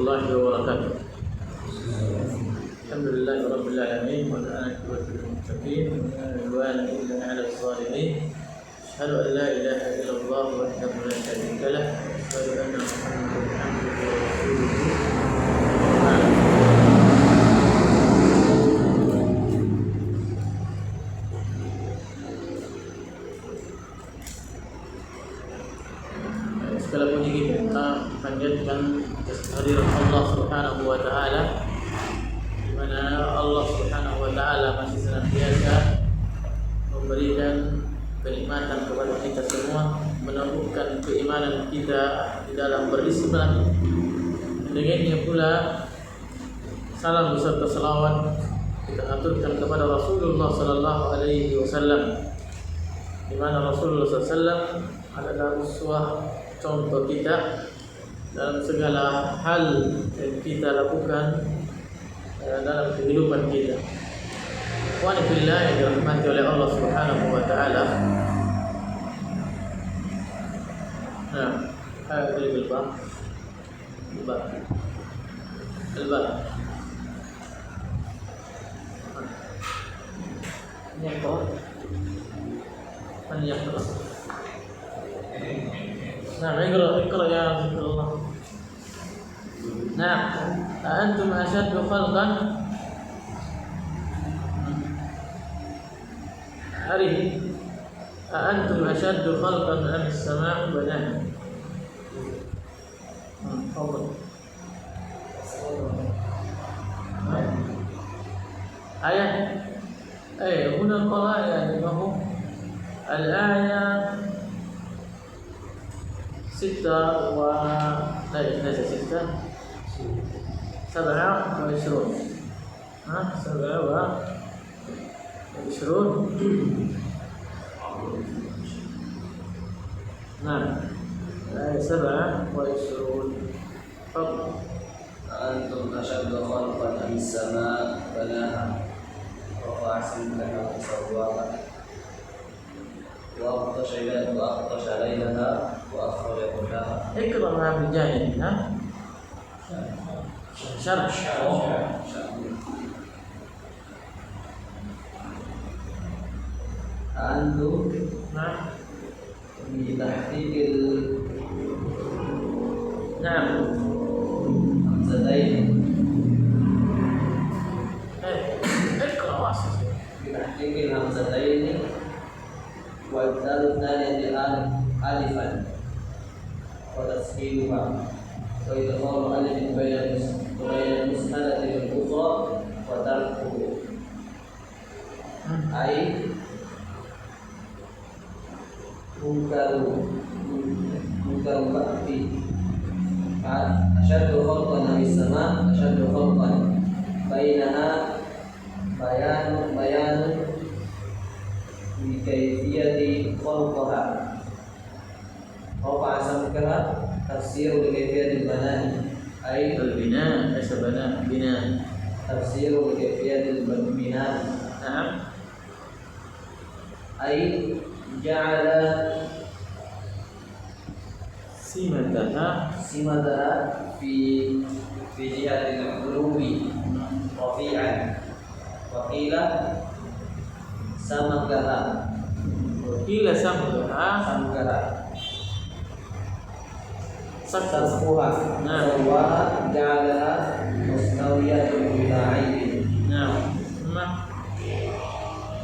warahmatullahi wabarakatuh. Alhamdulillahi rabbil alamin wa al-aqibatu lil muttaqin wa la udwana illa 'alal zalimin. Asyhadu an la ilaha illallah wahdahu la syarika lah wa asyhadu anna Muhammadan abduhu wa rasuluhu. Segala puji kita panjatkan kehadiran Allah Subhanahu wa taala, di mana Allah Subhanahu wa taala masih senantiasa memberikan kenikmatan kepada kita semua, menumbuhkan keimanan kita di dalam berislam. Dengannya pula salam beserta selawat kita aturkan kepada Rasulullah sallallahu alaihi wasallam, di mana Rasulullah sallallahu alaihi wasallam adalah uswah, contoh kita dalam segala hal yang kita lakukan dalam kehidupan kita. Wa fillah yang dirahmati oleh Allah Subhanahu wa taala. Nah, kali Al-Bab. Ini apa? Ini apa? Nah, اقرأ يا ذكر الله. نعم، أأنتم أشد خلقا أأنتم أشد خلقا أم السماء بناها؟ تفضل. آية هنا القراءة يعني ما هو الآية 27 نعم 27 فضل. أنتم أشد خلقا أم السماء بناها رفع سمكها وسواها وأغطش ليلها وأخرج ضحاها. اقرأ مع بالجانب. ها شرح. أنتم نعم بتحقيق نعم همزتين اقرأ واسع. بتحقيق الهمزتين وإبدال الثانية ألفا وتسهيلها وإدخال ألف بين المسندة والأخرى وتركه، أي منكر بأتي أشد خلقا من السماء أشد خلقا بينها بيان بكيفية خلقها. رفع سمكها تفسير لكيفية البناء أي البناء ليس بناء. تفسير لكيفية البناء. نعم أي جعل سمتها في جهة العلو رفيعا. وقيل سمكها سقفها سواها جعلها مستوية بلا عيب. نعم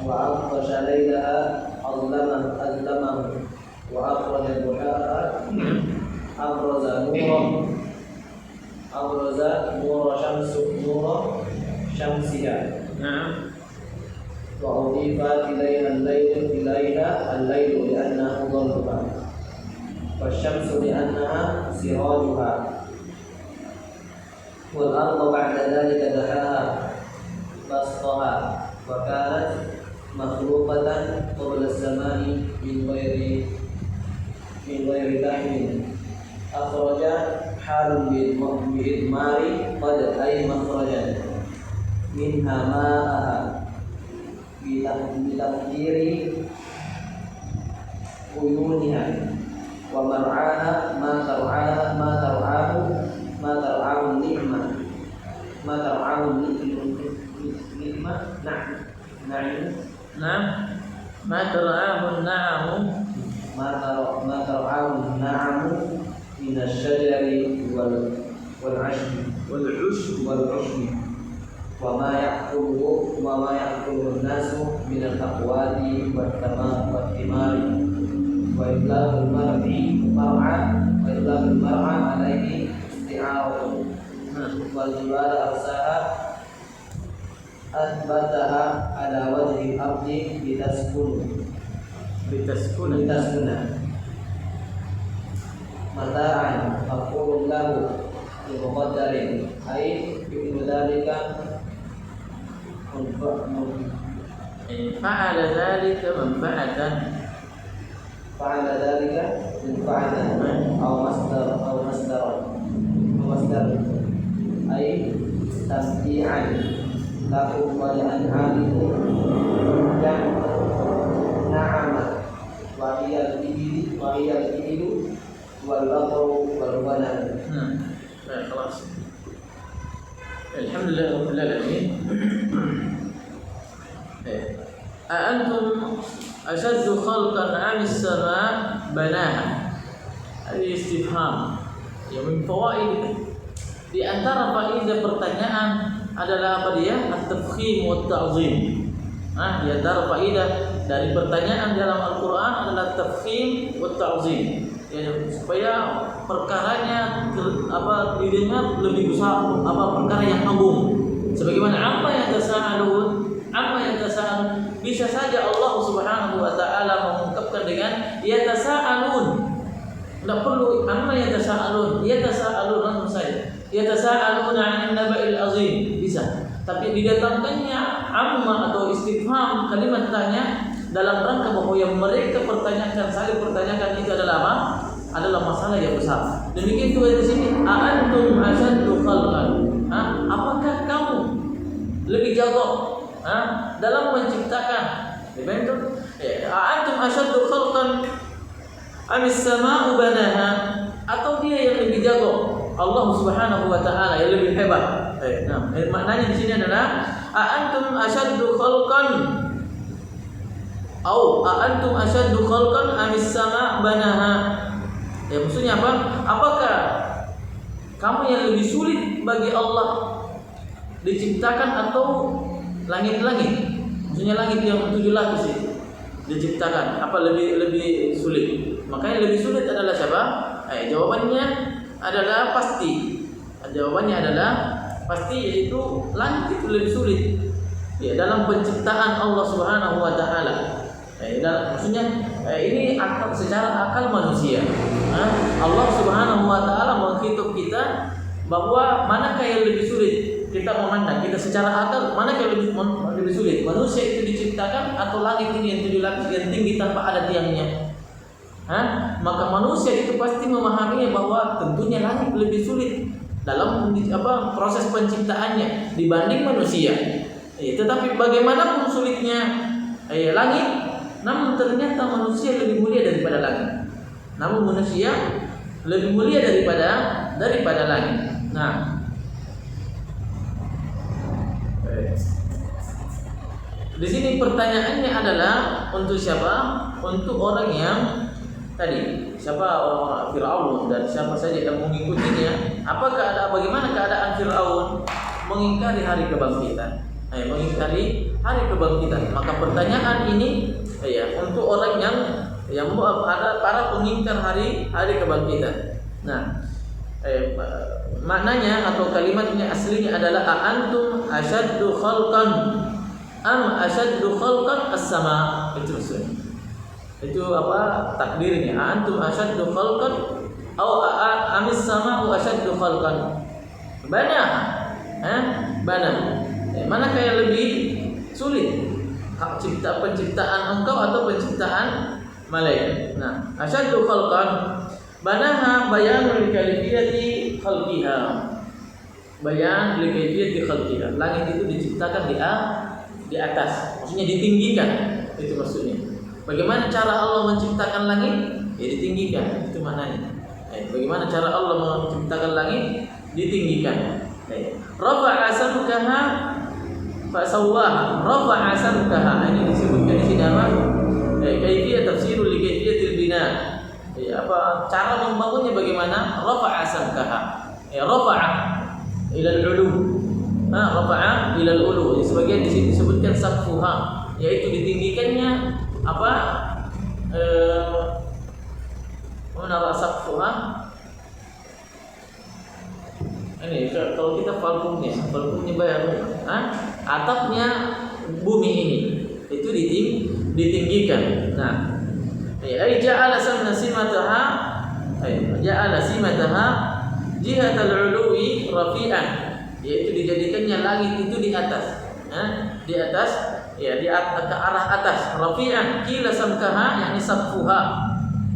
وأغطش ليلها أظلمه وأخرج ضحاها أبرز نور شمسها. نعم وأضيف إليها الليل لأنه ضلها، والشمس لأنها سراجها، والأرض بعد ذلك دحاها بسطها، وكانت مخلوقة قبل السماء من غير لحم. أخرج حال بإضمار قد أي مخرجا منها ماءها بتقدير عيونها ومرعاها ما ma tar'aun ni'mah ma tar'aun ni'mah Nah, ma tar'ahun na'amu ma tar'aun na'amu min asy-syajari wal 'ashbi wa ma ya'kulu an-nasu min al-aqwati wat thimari wa itlaqul mar'a alaihi isti'aratu wal jibala arsaha athbataha ala wajhi al-ardi litaskuna mata'an maqulun lahu bimuqaddarin ay bidzalika fa'ala dzalika manfa'atan aw masdar ay tasdi'an lakum wa li'an'amikum dan na'ama wa hiya al-ibilu wal baqaru wal ghanam. خلاص الحمد لله رب العالمين. أأنتم أشد خلقا أم السماء بناها. Ini istifham. Ya, min fawaid. Di antara faedah pertanyaan adalah apa dia? At-tafkhim wa at-ta'zim. Di antara faedah dari pertanyaan dalam Al-Qur'an adalah tafkhim wa at-ta'zim. Ya, supaya perkaranya didengar lebih besar, perkara yang agung. Sebagaimana amma yatasaalun bisa saja Allah Subhanahu wa taala mengungkapkan dengan yatasaalun. Tidak perlu amma yatasaalun langsung saja. Yatasaaluna 'anil naba'il azim bisa. Tapi didatangkannya amma atau istifham kalimat tanya dalam rangka bahwa yang mereka saling pertanyakan itu adalah apa? Adalah masalah yang besar. Demikian juga di sini, a'antum asyaddu khalqan. Apakah kamu lebih jago dalam menciptakan? Betul? A'antum asyaddu khalqan amis sama'u banaha, atau dia yang lebih jago? Allah Subhanahu wa taala yang lebih hebat. Maknanya di sini adalah a'antum asyaddu khalqan a'antum asyaddu khalqan amis sama' banaha. Ya, maksudnya apa? Apakah kamu yang lebih sulit bagi Allah diciptakan atau langit-langit? Maksudnya langit yang 7 lapis itu diciptakan, apa lebih sulit? Makanya lebih sulit adalah siapa? Jawabannya adalah pasti. Jawabannya adalah pasti, yaitu langit itu lebih sulit. Ya, dalam penciptaan Allah Subhanahu wa taala. Maksudnya ini secara akal manusia. Allah Subhanahu wa taala menghitung kita bahwa manakah yang lebih sulit. Kita memandang, kita secara akal manakah yang lebih sulit? Manusia itu diciptakan atau langit ini yang 7 lapis yang tinggi tanpa ada tiangnya? Maka manusia itu pasti memahami bahwa tentunya langit lebih sulit dalam proses penciptaannya dibanding manusia. Tetapi bagaimanapun sulitnya langit, namun ternyata manusia lebih mulia daripada langit. Namun manusia lebih mulia daripada langit. Nah, di sini pertanyaannya adalah untuk siapa? Untuk orang yang tadi, siapa orang Fir'aun dan siapa saja yang mengikutinya. Bagaimana keadaan Fir'aun mengingkari hari kebangkitan? Mengingkari hari kebangkitan. Maka pertanyaan ini untuk orang yang ada para pengingkar hari kebangkitan. Nah, maknanya atau kalimatnya aslinya adalah a'antum asyaddu khalqan am asyaddu khalqan as-sama. Itu maksudnya. Itu takdirnya? A'antum asyaddu khalqan aw amis sama'u asyaddu khalqan. Bana. Manakah yang lebih sulit? Penciptaan engkau atau penciptaan malaikat? Nah, asyaddu khalqan banaha bayanul kayfiyati khalqiha. Bayan li kayfiyati khalqiha. Langit itu diciptakan di atas, maksudnya ditinggikan. Itu maksudnya. Bagaimana cara Allah menciptakan langit? Ya ditinggikan, itu maknanya. Bagaimana cara Allah menciptakan langit? ditinggikan. Rafa'a samkaha fasawwaha. Rafa'a samkaha, ini disebutkan di sini apa? Kaifiyah tafsirul li kaifiyatil bina. Apa cara membangunnya bagaimana? Rafa'a samkaha. Rafa'a ila al-ulu. Rafa'a ila al-ulu. Sebagian di sini disebutkan saqfuha, yaitu ditinggikannya apa? Mana saqfuha? Ini kalau kita falkumnya bayar, atapnya bumi ini itu ditinggikan. Nah, ja'ala simataha, ja'ala simataha jihatal 'uluwi rafi'an, yaitu dijadikannya langit itu di atas, di atas, ya di ke arah atas. Rafi'an qila samkaha yakni saqfuha,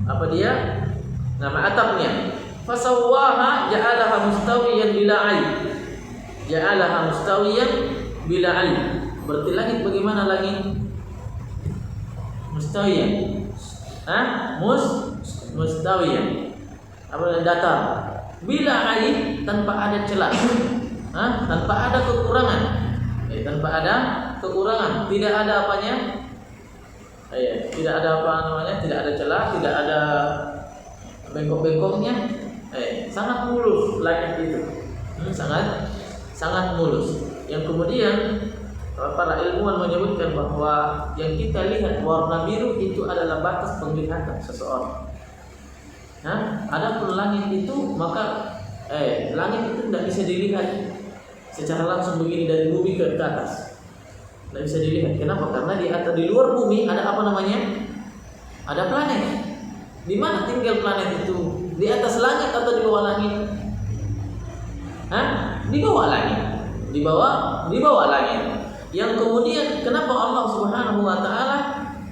apa dia? Nama atapnya. Fasawwaha ja'alaha mustawiyan bila 'aib. Ja'alaha mustawiyan bila 'aib. Berarti langit bagaimana langit? Mustawiyan. Mustawiyan. Apa datar? Bila 'aib, tanpa ada celah. Tanpa ada kekurangan. Tanpa ada kekurangan, tidak ada apanya? Tidak ada apa namanya? Tidak ada celah, tidak ada bengkok-bengkoknya. Sangat mulus langit itu, sangat mulus. Yang kemudian para ilmuwan menyebutkan bahwa yang kita lihat warna biru itu adalah batas penglihatan seseorang. Adapun langit itu maka langit itu tidak bisa dilihat secara langsung begini dari bumi ke atas. Tidak bisa dilihat. Kenapa? Karena di atas, di luar bumi ada apa namanya? Ada planet. Di mana tinggal planet itu? Di atas langit atau di bawah langit? Di bawah langit. Di bawah langit. Yang kemudian kenapa Allah Subhanahu wa taala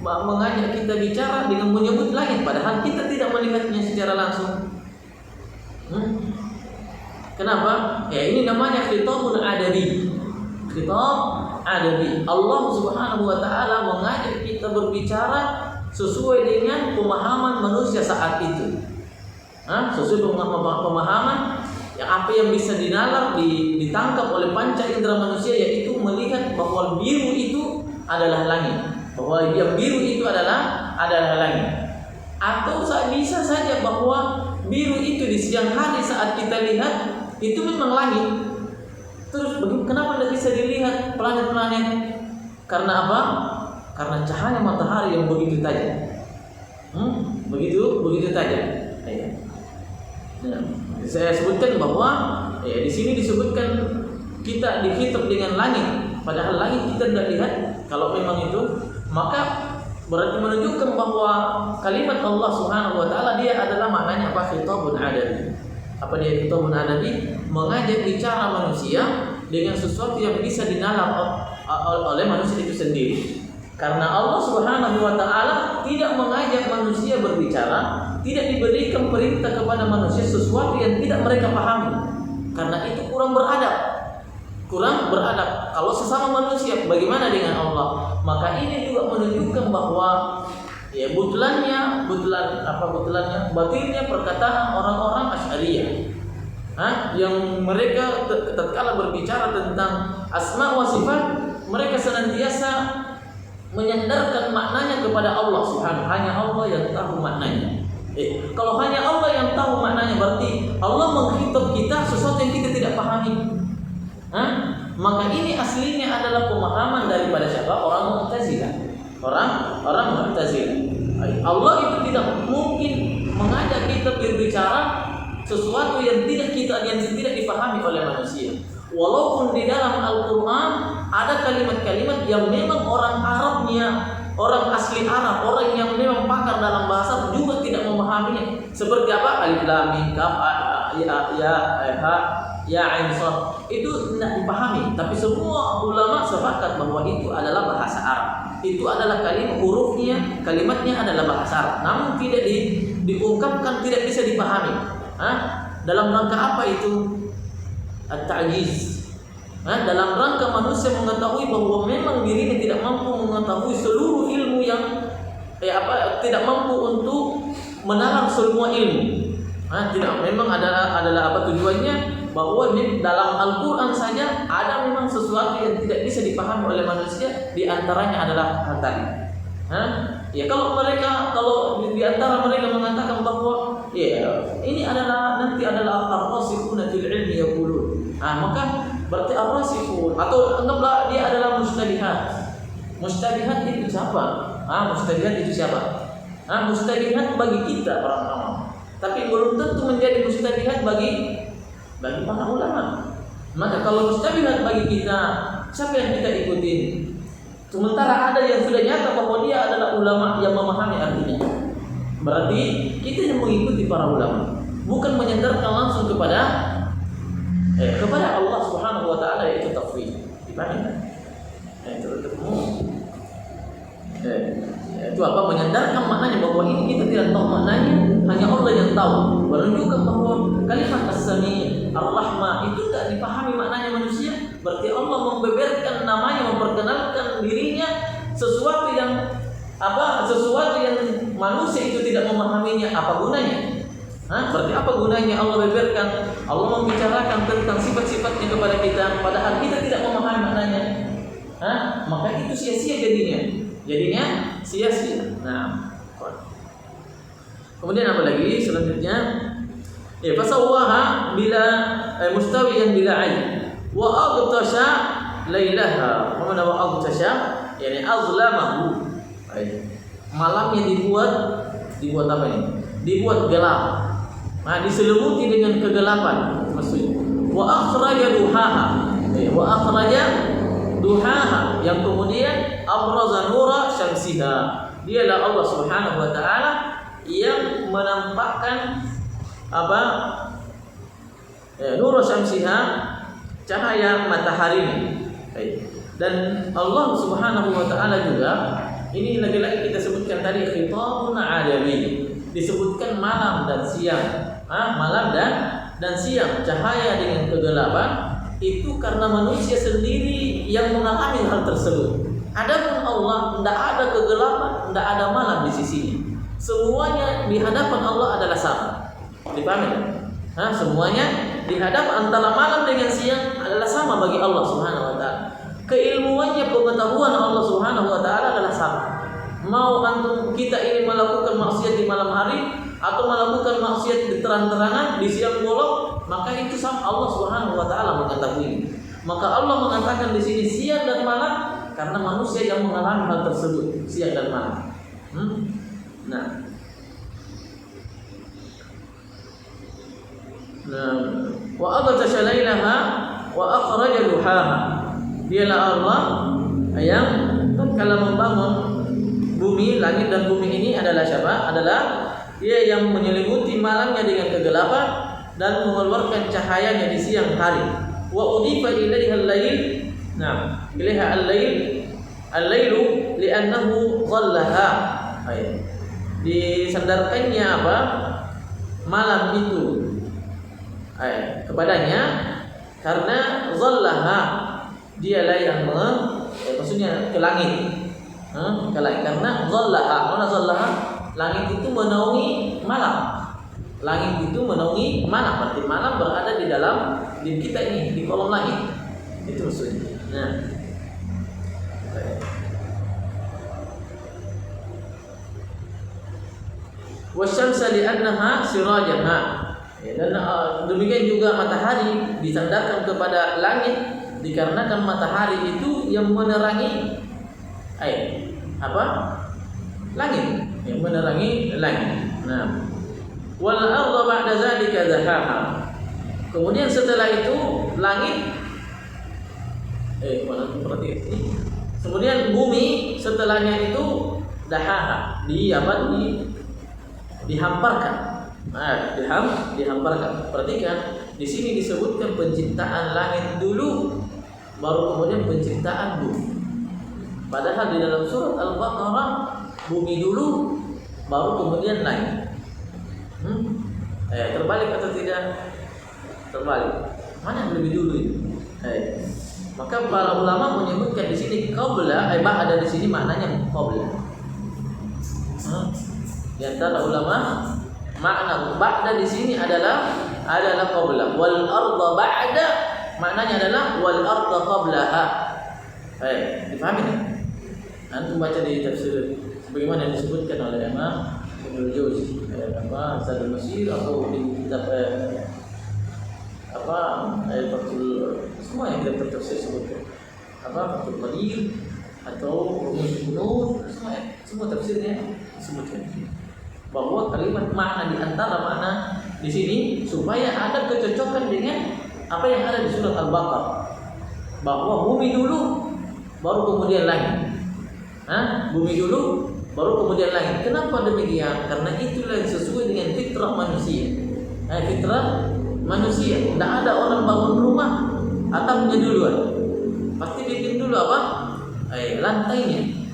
mengajak kita bicara dengan menyebut langit padahal kita tidak melihatnya secara langsung? Kenapa? Ini namanya khitabun adabi. Khitab adabi. Allah Subhanahu wa taala mengajak kita berbicara sesuai dengan pemahaman manusia saat itu. Sesuai pemahaman yang apa yang bisa dinalar, ditangkap oleh panca indera manusia, yaitu melihat bahwa biru itu adalah langit, bahwa yang biru itu adalah langit. Atau bisa saja bahwa biru itu di siang hari saat kita lihat itu memang langit. Terus kenapa tidak bisa dilihat planet-planet? Karena apa? Karena cahaya matahari yang begitu tajam. Begitu tajam. Saya sebutkan bahwa di sini disebutkan kita dikhitab dengan langit, padahal langit kita tidak lihat. Kalau memang itu, maka berarti menunjukkan bahwa kalimat Allah Subhanahu wa taala dia adalah maknanya apa? Khitabun adabi. Apa dia khitabun adabi? Mengajak bicara manusia dengan sesuatu yang bisa dinalar oleh manusia itu sendiri. Karena Allah Subhanahu wa taala tidak mengajak manusia berbicara, tidak diberikan perintah kepada manusia sesuatu yang tidak mereka pahami. Karena itu kurang beradab. Kalau sesama manusia bagaimana dengan Allah? Maka ini juga menunjukkan bahwa batilnya perkataan orang-orang Asy'ariyah. Yang mereka tatkala berbicara tentang asma wa sifat, mereka senantiasa menyandarkan maknanya kepada Allah Subhanahu. Hanya Allah yang tahu maknanya. Kalau hanya Allah yang tahu maknanya, berarti Allah menghitab kita sesuatu yang kita tidak pahami. Maka ini aslinya adalah pemahaman daripada siapa? Orang Mu'tazilah. Orang Mu'tazilah. Allah itu tidak mungkin mengajak kita berbicara sesuatu yang tidak dipahami oleh manusia. Walaupun di dalam Al-Quran ada kalimat-kalimat yang memang orang Arabnya, orang asli Arab, orang yang memang pakar dalam bahasa juga tidak memahaminya. Seperti apa? Alif Lam Mim Kaf Ya Ain Shad. Itu tidak dipahami, tapi semua ulama sepakat bahwa itu adalah bahasa Arab. Itu adalah kalimat, hurufnya, kalimatnya adalah bahasa Arab. Namun tidak diungkapkan, tidak bisa dipahami. Dalam rangka apa itu? At-ta'jiz. Dalam rangka manusia mengetahui bahwa memang dirinya tidak mampu mengetahui seluruh ilmu yang tidak mampu untuk menalar semua ilmu. Tidak, memang adalah apa tujuannya? bahwa di dalam Al-Quran saja ada memang sesuatu yang tidak bisa dipahami oleh manusia, di antaranya adalah hal tadi. Ya kalau di antara mereka mengatakan bahwa ya ini adalah nanti adalah ar-rasikhuna fil ilmi yaqulun. Maka berarti ar-rasikhun atau anggaplah dia adalah mustabihat. Mustabihat itu siapa? Mustabihat itu siapa? Mustabihat bagi kita orang awam. Tapi belum tentu menjadi mustabihat bagi para ulama. Maka kalau mustabihat bagi kita, siapa yang kita ikutin? Sementara ada yang sudah nyata bahwa dia adalah ulama yang memahami artinya. Berarti kita yang mengikuti para ulama, bukan menyandarkan langsung kepada Allah Subhanahu wa taala, yaitu tauhid. Dipahami? Itu ketemu. Itu apa? Menyandarkan maknanya bahwa ini kita tidak tahu maknanya, hanya Allah yang tahu. Menunjukkan bahwa kalimat as-sami' ar-rahmah itu tidak dipahami maknanya manusia. Berarti Allah membeberkan namanya, memperkenalkan dirinya sesuatu yang manusia itu tidak memahaminya. Apa gunanya? Berarti apa gunanya Allah beberkan? Allah membicarakan tentang sifat-sifatnya kepada kita, padahal kita tidak memahami maknanya. Maka itu sia-sia jadinya sia-sia. Nah, kemudian apa lagi selanjutnya? Fasawwaha bila mustawiyan bila ain wa aghtasha lailaha. Mana wa aghtasha? Yani azlamahu. Malamnya dibuat apa ini? Dibuat gelap. Diselimuti dengan kegelapan maksudnya. Wa akhraja duhaha. Wa akhraja duhaha, yang kemudian abraza nura syamsiha. Dialah Allah Subhanahu wa taala yang menampakkan nura syamsiha, cahaya matahari. Dan Allah Subhanahu wa taala juga, ini lagi-lagi kita sebutkan tadi khitabun adami, disebutkan malam dan siang. Malam dan siang, cahaya dengan kegelapan, itu karena manusia sendiri yang mengalami hal tersebut. Adapun Allah, tidak ada kegelapan, tidak ada malam di sisinya. Semuanya di hadapan Allah adalah sama. Dipahami? Semuanya di hadapan antara malam dengan siang adalah sama bagi Allah Subhanahu wa taala. Keilmuannya, pengetahuan Allah Subhanahu wa taala adalah sama. Mau antum kita ini melakukan maksiat di malam hari atau melakukan maksiat di terang-terangan di siang bolong, maka itu sama Allah Subhanahu wa taala mengetahui. Maka Allah mengatakan di sini siang dan malam karena manusia yang mengalami hal tersebut, siang dan malam. Wa aghtasha lailaha wa akhraja duhaha. Dialah Allah yang tatkala membangun bumi, langit dan bumi ini adalah siapa? Adalah Dia yang menyelimuti malamnya dengan kegelapan dan mengeluarkan cahayanya di siang hari. Wa udifa ilaiha al-lail. Ilaiha al-lail. Al-lailu li'annahu dhallaha. Disandarkannya apa? Malam itu kepadanya karena dhallaha, dialah yang maksudnya ke langit. Karena dhallaha, mana dhallaha? Langit itu menaungi malam. Langit itu menaungi malam. Berarti malam berada di dalam diri kita ini, di kolom langit. Itu maksudnya. Wasyamsa li'annaha sirajaha. Dan demikian juga matahari disandarkan kepada langit dikarenakan matahari itu yang menerangi langit, yang menerangi langit. Wal arda ba'da zalika dahaha. Kemudian setelah itu langit kemudian bumi setelahnya itu dahaha, dihamparkan. Dihamparkan. Perhatikan, di sini disebutkan penciptaan langit dulu, baru kemudian penciptaan bumi. Padahal di dalam surat Al-Baqarah bumi dulu, baru kemudian langit. Terbalik atau tidak? Terbalik. Mana yang lebih dulu itu? Maka para ulama menyebutkan di sini qabla, ada di sini maknanya qabla. Di antara ulama makna ba'da di sini adalah adalah qabla. Wal arda ba'da maknanya adalah wal arda qablaha. Dipahami tak? Antum baca di tafsir sebagaimana yang disebutkan oleh Imam Ibnu Jauzi, Zadul Masir atau di kitab Fathul, semua yang kita tafsir sebutkan. Fathul Qadir atau Rumus Nur, semua tafsirnya disebutkan bahwa kalimat makna di antara makna di sini supaya ada kecocokan dengan apa yang ada di surat Al-Baqarah, bahwa bumi dulu baru kemudian langit. Bumi dulu baru kemudian langit. Kenapa demikian? Karena itulah yang sesuai dengan fitrah manusia. Fitrah manusia. Tidak ada orang bangun rumah atapnya duluan. Pasti bikin dulu apa? Lantainya.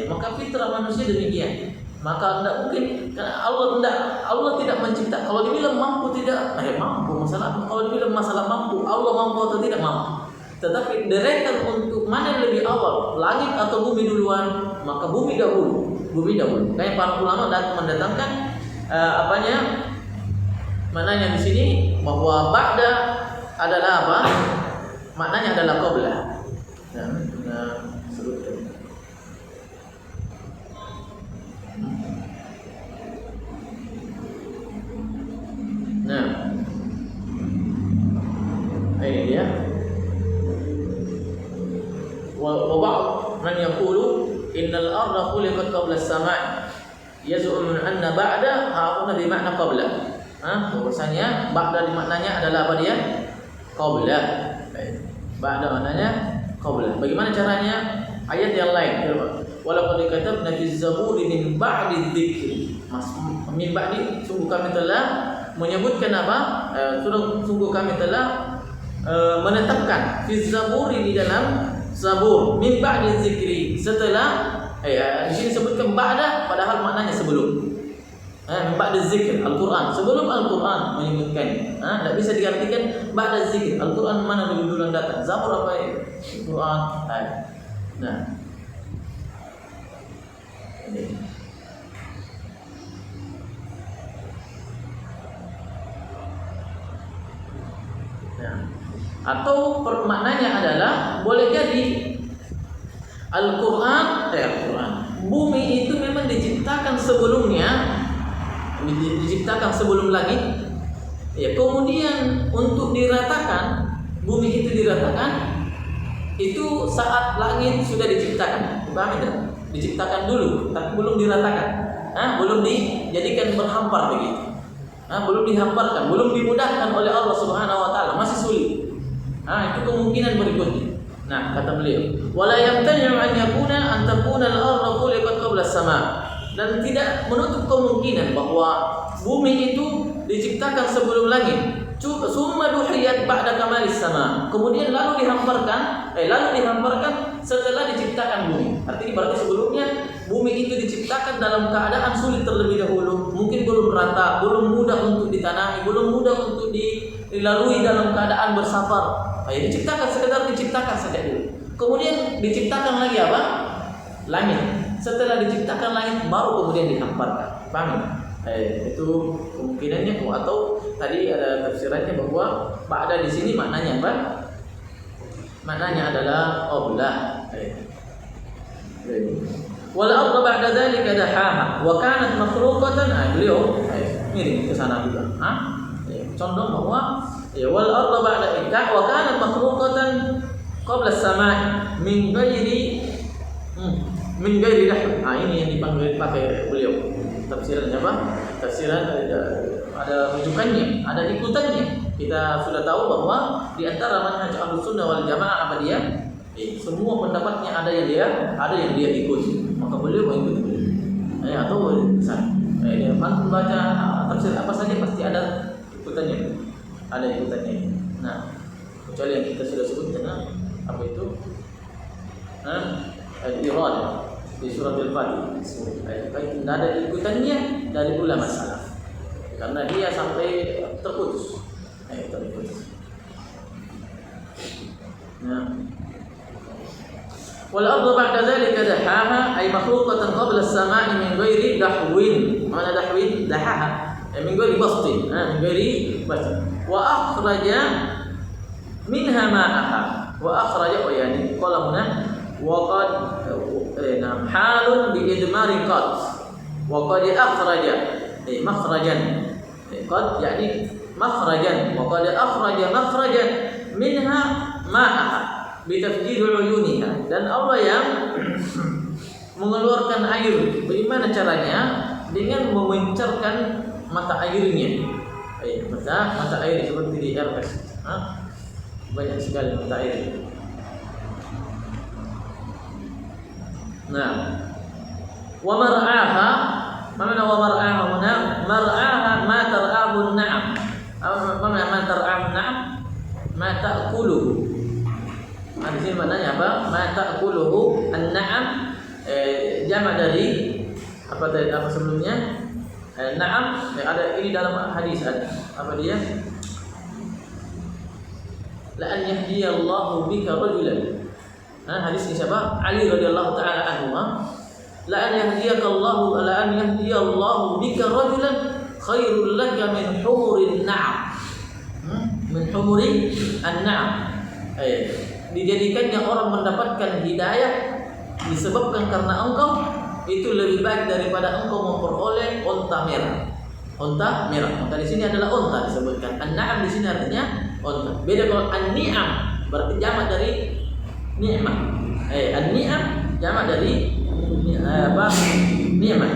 Maka fitrah manusia demikian. Maka tidak mungkin, karena Allah tidak mencipta. Kalau dibilang mampu tidak, mampu masalah. Kalau dibilang masalah mampu, Allah mampu atau tidak mampu. Tetapi deretan untuk mana yang lebih awal, langit atau bumi duluan, maka bumi dahulu. Kayak para ulama mendatangkan maknanya di sini bahwa ba'da adalah apa? Maknanya adalah qabla. Sebutkan. Ini dia. وبعض من يقول إن الأرض خلقت قبل السماء يزعم أن بعد هنا بمعنى قبل. Bahwasanya ba'da di maknanya adalah apa dia? Qabla. Ba'da maknanya qabla. Bagaimana caranya? Ayat yang lain. Walaqad katabna fi zaburi min ba'di dzikri. Min ba'di, sungguh kami telah menyebutkan apa? Sungguh kami telah menetapkan fi zaburi di dalam Zabur min ba'di zikri, setelah di sini sebutkan ba'da padahal maknanya sebelum. Min ba'di zikr Al-Qur'an, sebelum Al-Qur'an menyebutkan. Tidak bisa diartikan ba'da zikr. Al-Qur'an mana lebih dulu datang? Zabur apa ya? Al-Qur'an. Atau maknanya adalah boleh jadi Al-Quran bumi itu memang diciptakan sebelumnya, diciptakan sebelum langit. Kemudian untuk diratakan, bumi itu diratakan itu saat langit sudah diciptakan. Paham tidak? Diciptakan dulu, tapi belum diratakan. Belum dijadikan berhampar begitu. Belum dihamparkan, belum dimudahkan oleh Allah Subhanahu wa taala, masih sulit. Itu kemungkinan berikutnya. Kata beliau, wala yamtani'u an yakuna an takuna al-ardhu khuliqat qabla as-sama'. Dan tidak menutup kemungkinan bahwa bumi itu diciptakan sebelum langit. Summa duhiyat ba'da kamalis sama'. Kemudian lalu dihamparkan setelah diciptakan bumi. Artinya berarti sebelumnya bumi itu diciptakan dalam keadaan sulit terlebih dahulu. Mungkin belum rata, belum mudah untuk ditanami, belum mudah untuk dilalui dalam keadaan bersafar. Diciptakan, sekedar diciptakan saja dulu. Kemudian diciptakan lagi apa? Langit. Setelah diciptakan langit baru kemudian dihamparkan. Paham? Itu kemungkinannya. Atau tadi ada tafsirannya bahwa ba'da di sini maknanya apa? Maknanya adalah qabla. Wal arda ba'da dzalika dahaha wa kanat makhluqatan. Beliau miring ke sana juga. Condong bahwa wal arda ba'da dzalika wa kanat makhluqatan qabla as-sama'i min ghairi dahw. Ini yang dipakai beliau. Tafsirannya apa? Tafsiran ada rujukannya, ada ikutannya. Kita sudah tahu bahwa di antara manhaj Ahlussunnah wal Jamaah apa dia? Semua pendapatnya ada yang dia ikuti. Maka beliau mengikuti beliau. Atau dia baca tafsir apa saja pasti ada ikutannya. Ada ikutannya. Kecuali yang kita sudah sebutkan apa itu? Al-Irad di surat Al-Fatihah. Tidak ada ikutannya dari ulama salaf. Karena dia sampai terputus. Wal ardu ba'da dzalika dahaha ay makhluqatan qabla as-sama'i min ghairi dahwin. Mana dahwin? Dahaha. min ghairi bastin, min ghairi bastin. Wa akhraja minha ma'aha. Wa akhraja yani qala huna wa qad halun bi idmari qad. Wa qad akhraja makhrajan. Qad yani makhrajan wa qad akhraja makhrajan minha ma'aha bi tafjid uyuniha. Dan Allah yang mengeluarkan air. Bagaimana caranya? Dengan memancarkan mata airnya. Mata air seperti di Hermes. Banyak sekali mata air. Nah, wa mar'aha, mana wa mar'aha huna? Mar'aha ma tar'ahu an-na'am. Mana ma tar'ahu an-na'am? Ma ta'kuluhu. Di sini maknanya apa? Ma ta'kuluhu an-na'am. Jamak dari apa sebelumnya? Na'am, ada ini dalam hadis ada. Apa dia? La an yahdiyallahu bika rajulan. Hadis ini siapa? Ali radhiyallahu taala anhu. La an yahdiyallahu bika rajulan khairul laka min humurin na'am. Min humurin an-na'am. Dijadikannya orang mendapatkan hidayah disebabkan karena engkau itu lebih baik daripada engkau memperoleh unta merah. Unta merah. Maka di sini adalah unta disebutkan. An-na'am di sini artinya unta. Beda kalau an-ni'am berarti jamak dari ni'mah. An-ni'am jamak dari apa? Ni'mah.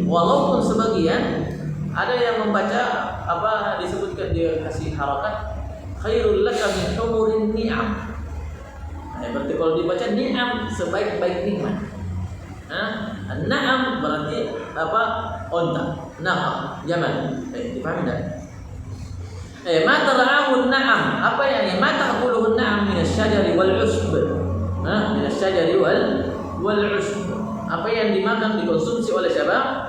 Walaupun sebagian ada yang membaca apa disebutkan dia kasih harakat khairul laka min humurin ni'am. Berarti kalau dibaca ni'am sebaik-baik nikmat. An-na'am berarti apa? Unta. Naqa, jamal. Dipahami tak? Ma tar'ahu an-na'am. Apa yang ma ta'kuluhu an-na'am min asy-syajari wal 'usb. Min asy-syajari wal 'usb. Apa yang dimakan dikonsumsi oleh siapa?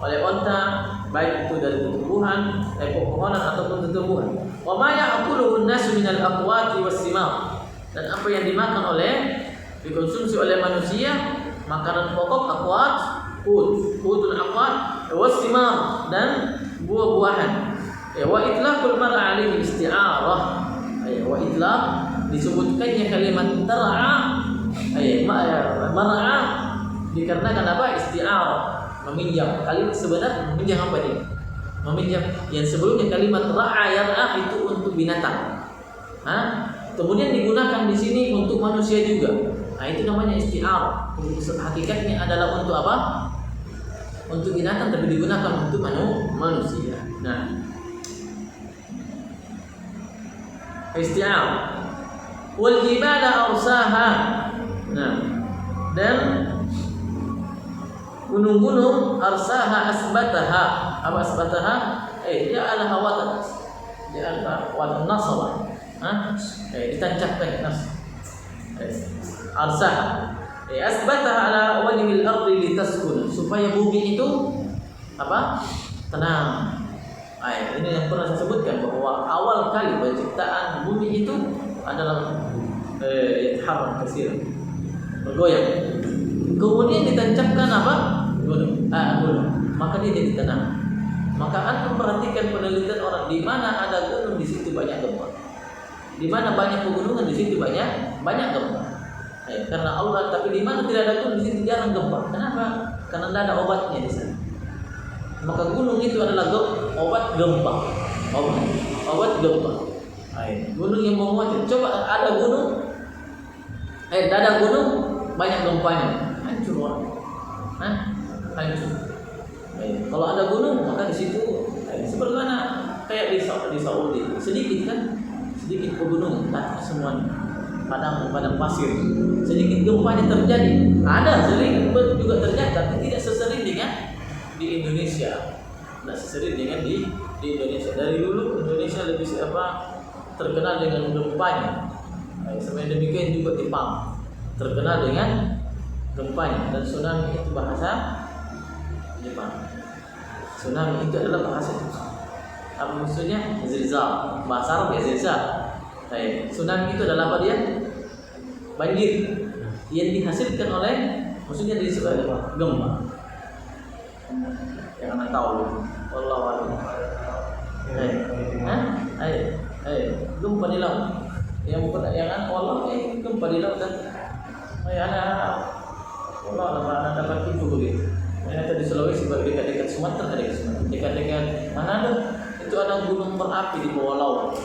Oleh unta, baik itu dari tumbuhan, pepohonan ataupun tumbuhan. Wa ma ya'kuluhu an-nasu min al-aqwati was-simar. Dan apa yang dimakan dikonsumsi oleh manusia, makanan pokok aqwat, qutul aqwat, was-simar dan buah-buahan. Wa itlaqul mar'a 'alaihi isti'arah. Wa itlaq disebutkannya kalimat tar'a, mar'a dikarenakan apa? Isti'arah, meminjam. Kalimat sebenarnya meminjam apa dia? Meminjam yang sebelumnya kalimat ra'a yar'a itu untuk binatang. Kemudian digunakan di sini untuk manusia juga. Itu namanya isti'arah. Hakikatnya adalah untuk apa? Untuk binatang tapi digunakan untuk manusia. Nah, isti'arah. Wal jibala arsaha. Nah, dan gunung-gunung arsaha asbataha. Apa asbataha? Ja'alaha watan. Ja'alaha watan nasaba. Ditancapkan arsaha. Asbataha ala wajhil ardi litaskun, supaya bumi itu apa? Tenang. Ini yang pernah saya sebutkan bahwa awal kali penciptaan bumi itu adalah haram kasir, bergoyang. Kemudian ditancapkan apa? Gunung. Maka dia jadi tenang. Maka antum perhatikan penelitian orang, di mana ada gunung di situ banyak gempa. Di mana banyak pegunungan di situ banyak gempa. Karena Allah, tapi di mana tidak ada gunung di situ jarang gempa. Kenapa? Karena tidak ada obatnya di sana. Maka gunung itu adalah obat gempa. Obat gempa. Gunung yang menguatkan. Coba ada gunung, tidak ada gunung banyak gempanya, hancur orang. Hancur. Kalau ada gunung maka di situ seperti mana kayak di Saudi sedikit kan. Sedikit pegunungan, tak semuanya padang pasir. Sedikit gempanya terjadi. Ada sering juga terjadi, tapi tidak sesering dengan di Indonesia. Tidak sesering dengan di Indonesia. Dari dulu Indonesia lebih terkenal dengan gempanya. Sebenarnya demikian juga Jepang terkenal dengan gempanya. Dan tsunami itu bahasa Jepang. Tsunami itu adalah bahasa Jepang. Apa maksudnya? Zilzal. Bahasa Arab ya zilzal. Tsunami itu adalah apa dia? Banjir yang dihasilkan oleh, maksudnya dari gempa. Yang anak tahu. Wallahu a'lam. Gempa di laut. Yang anak Allah gempa di laut dan anak Allah anak dapat info begitu. Ternyata di Sulawesi dekat-dekat Sumatera, dekat-dekat Manado itu ada gunung berapi di bawah laut.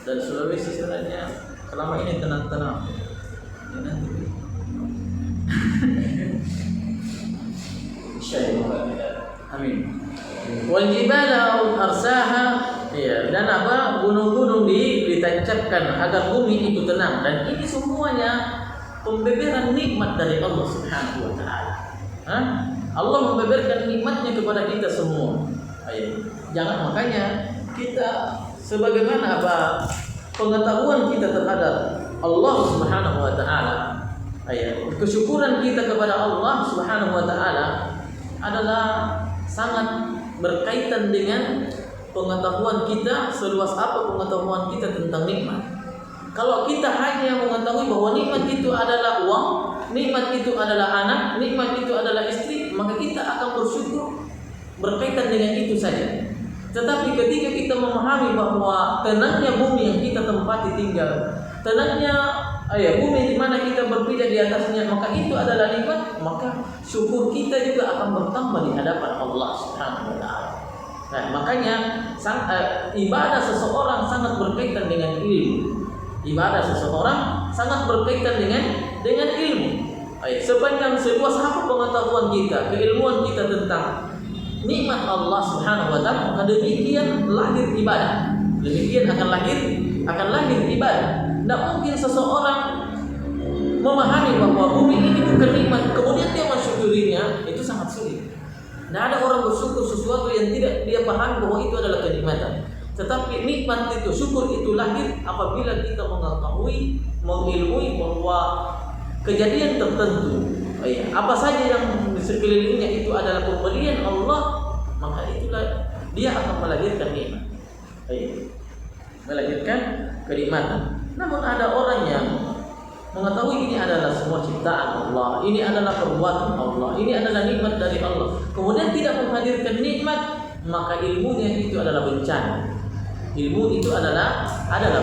Dan Sulawesi sebenarnya selama ini tenang-tenang. Ya, nanti. Amin. Wal jibala arsaha, ya, dan apa gunung-gunung ditancapkan agar bumi itu tenang, dan ini semuanya pembeberan nikmat dari Allah Subhanahu wa taala. Allah membeberkan nikmatnya kepada kita semua. Jangan makanya kita sebagaimana apa pengetahuan kita terhadap Allah Subhanahu wa taala, kesyukuran kita kepada Allah Subhanahu wa taala adalah sangat berkaitan dengan pengetahuan kita seluas apa pengetahuan kita tentang nikmat. Kalau kita hanya mengetahui bahwa nikmat itu adalah uang, nikmat itu adalah anak, nikmat itu adalah istri, maka kita akan bersyukur berkaitan dengan itu saja. Tetapi ketika kita memahami bahwa tenangnya bumi yang kita tempati tinggal, tenangnya bumi di mana kita berpijak di atasnya, maka itu adalah nikmat, maka syukur kita juga akan bertambah di hadapan Allah Subhanahu wa taala. Nah, makanya ibadah seseorang sangat berkaitan dengan ilmu. Ibadah seseorang sangat berkaitan dengan ilmu. Sepanjang seluas apa pengetahuan kita, keilmuan kita tentang nikmat Allah Subhanahu wa taala, maka demikian lahir ibadah. Demikian akan lahir ibadah. Tidak mungkin seseorang memahami bahwa bumi ini bukan nikmat, kemudian dia mensyukurinya, itu sangat sulit. Tidak ada orang bersyukur sesuatu yang tidak dia pahami bahwa itu adalah kenikmatan. Tetapi nikmat itu, syukur itu lahir apabila kita mengetahui, mengilmui bahwa kejadian tertentu, apa saja yang di sekelilingnya itu adalah pemberian Allah, maka itulah dia akan melahirkan nikmat. Melahirkan kenikmatan. Namun ada orang yang mengetahui ini adalah semua ciptaan Allah, ini adalah perbuatan Allah, ini adalah nikmat dari Allah, kemudian tidak menghadirkan nikmat, maka ilmunya itu adalah bencana. Ilmu itu adalah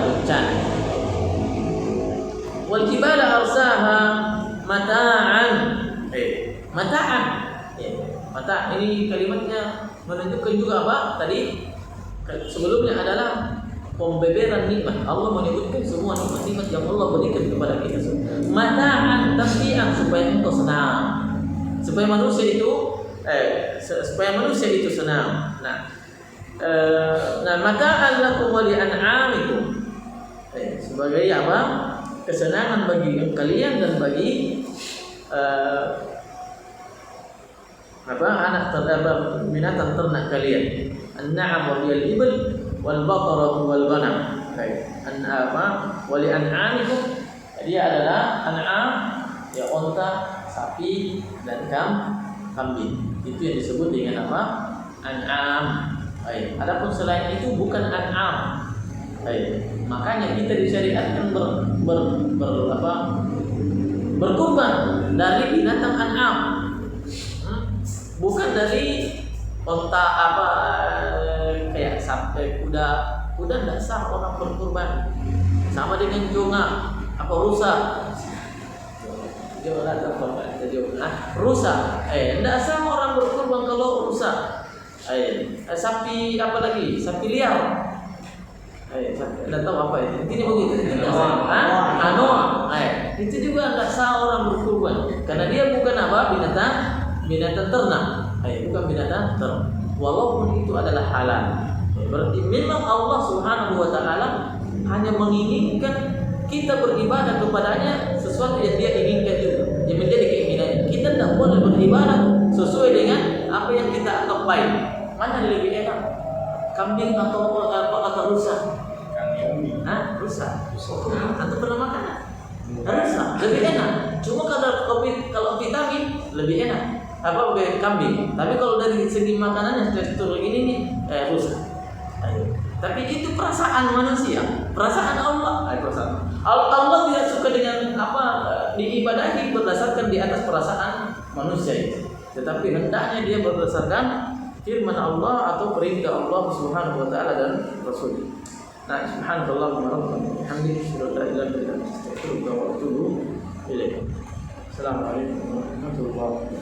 bencana. Wal jibala arsaha mata'an. Mata'an. Mata ini kalimatnya menunjukkan juga apa? Tadi sebelumnya adalah pembeberan nikmat. Allah menyebutkan semua nikmat-nikmat yang Allah berikan kepada kita semua. Mata'an tasbihan supaya engkau senang. Supaya manusia itu senang. Nah, mata'an lakum wa li'an'amikum. Sebagai apa? Kesenangan bagi kalian dan bagi binatang ternak kalian. An-na'am wa al-ibil wal baqarah wal ghanam. Wa li'an'amikum, dia adalah an'am, ya unta, sapi dan kambing. Itu yang disebut dengan apa? An'am. Adapun selain itu bukan an'am. Makanya kita disyariatkan berkurban dari binatang an'am, bukan dari unta kayak sampai kuda tidak sah orang berkurban. Sama dengan jonga rusa. Rusa, tidak sah orang berkurban kalau rusa. Sapi sapi liar. Tidak tahu apa itu. Intinya begitu. Itu juga tidak sah orang berkurban karena dia bukan binatang ternak. Bukan binatang ternak. Walaupun itu adalah halal. Berarti memang Allah Subhanahu wa taala hanya menginginkan kita beribadah kepadanya sesuatu yang dia inginkan juga, yang menjadi keinginannya. Kita tidak boleh beribadah sesuai dengan apa yang kita anggap baik. Mana lebih enak? Kambing atau rusa? Rusa. Atau pernah makan? Rusa lebih enak. Cuma kalau vitamin lebih enak kambing. Tapi kalau dari segi makanan yang tekstur ini nih rusa. Tapi itu perasaan manusia, perasaan Allah. Allah tidak suka dengan diibadahi berdasarkan di atas perasaan manusia itu. tetapi hendaknya dia berdasarkan firman Allah atau perintah Allah Subhanahu wa taala dan Rasul. Nah, subhanallah wa bihamdihi, asyhadu an la ilaha illa anta, astaghfiruka wa atubu ilaik. Assalamualaikum warahmatullahi wabarakatuh.